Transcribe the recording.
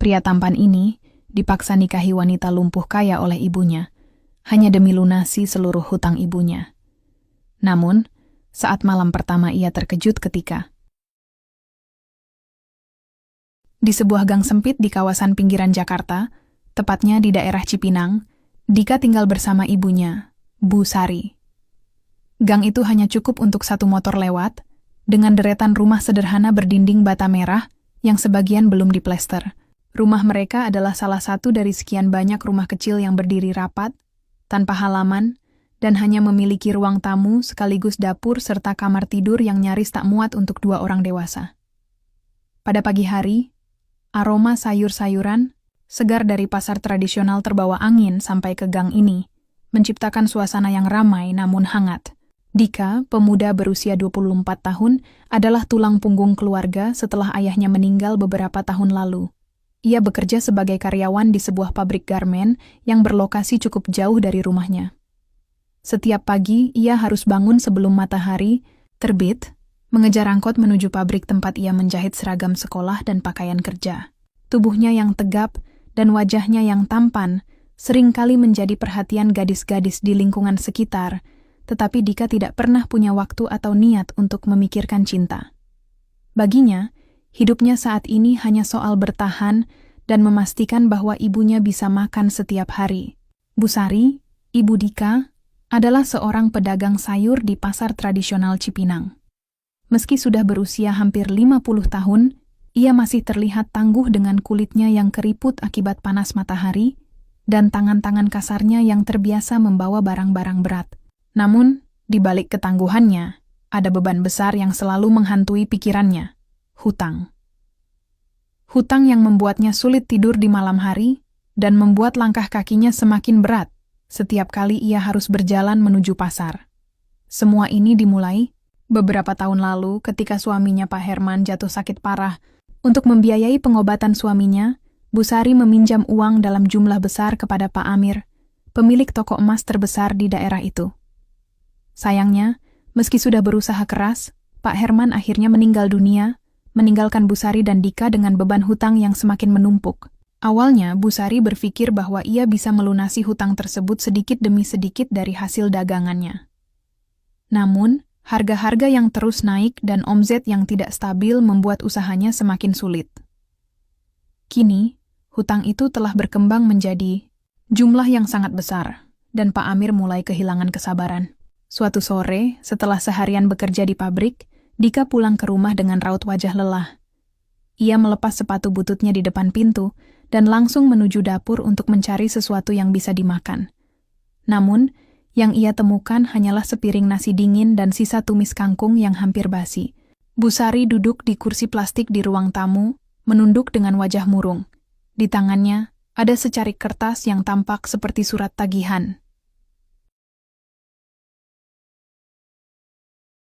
Pria tampan ini dipaksa nikahi wanita lumpuh kaya oleh ibunya, hanya demi lunasi seluruh hutang ibunya. Namun, saat malam pertama ia terkejut ketika di sebuah gang sempit di kawasan pinggiran Jakarta, tepatnya di daerah Cipinang, Dika tinggal bersama ibunya, Bu Sari. Gang itu hanya cukup untuk satu motor lewat, dengan deretan rumah sederhana berdinding bata merah yang sebagian belum diplester. Rumah mereka adalah salah satu dari sekian banyak rumah kecil yang berdiri rapat, tanpa halaman, dan hanya memiliki ruang tamu sekaligus dapur serta kamar tidur yang nyaris tak muat untuk 2 orang dewasa. Pada pagi hari, aroma sayur-sayuran segar dari pasar tradisional terbawa angin sampai ke gang ini, menciptakan suasana yang ramai namun hangat. Dika, pemuda berusia 24 tahun, adalah tulang punggung keluarga setelah ayahnya meninggal beberapa tahun lalu. Ia bekerja sebagai karyawan di sebuah pabrik garmen yang berlokasi cukup jauh dari rumahnya. Setiap pagi, ia harus bangun sebelum matahari terbit, mengejar angkot menuju pabrik tempat ia menjahit seragam sekolah dan pakaian kerja. Tubuhnya yang tegap dan wajahnya yang tampan seringkali menjadi perhatian gadis-gadis di lingkungan sekitar, tetapi Dika tidak pernah punya waktu atau niat untuk memikirkan cinta. Baginya, hidupnya saat ini hanya soal bertahan dan memastikan bahwa ibunya bisa makan setiap hari. Bu Sari, ibu Dika, adalah seorang pedagang sayur di pasar tradisional Cipinang. Meski sudah berusia hampir 50 tahun, ia masih terlihat tangguh dengan kulitnya yang keriput akibat panas matahari dan tangan-tangan kasarnya yang terbiasa membawa barang-barang berat. Namun, di balik ketangguhannya, ada beban besar yang selalu menghantui pikirannya, hutang. Hutang yang membuatnya sulit tidur di malam hari dan membuat langkah kakinya semakin berat setiap kali ia harus berjalan menuju pasar. Semua ini dimulai beberapa tahun lalu ketika suaminya Pak Herman jatuh sakit parah. Untuk membiayai pengobatan suaminya, Bu Sari meminjam uang dalam jumlah besar kepada Pak Amir, pemilik toko emas terbesar di daerah itu. Sayangnya, meski sudah berusaha keras, Pak Herman akhirnya meninggal dunia, meninggalkan Bu Sari dan Dika dengan beban hutang yang semakin menumpuk. Awalnya, Bu Sari berpikir bahwa ia bisa melunasi hutang tersebut sedikit demi sedikit dari hasil dagangannya. Namun, harga-harga yang terus naik dan omset yang tidak stabil membuat usahanya semakin sulit. Kini, hutang itu telah berkembang menjadi jumlah yang sangat besar, dan Pak Amir mulai kehilangan kesabaran. Suatu sore, setelah seharian bekerja di pabrik, Dika pulang ke rumah dengan raut wajah lelah. Ia melepas sepatu bututnya di depan pintu dan langsung menuju dapur untuk mencari sesuatu yang bisa dimakan. Namun, yang ia temukan hanyalah sepiring nasi dingin dan sisa tumis kangkung yang hampir basi. Bu Sari duduk di kursi plastik di ruang tamu, menunduk dengan wajah murung. Di tangannya, ada secarik kertas yang tampak seperti surat tagihan.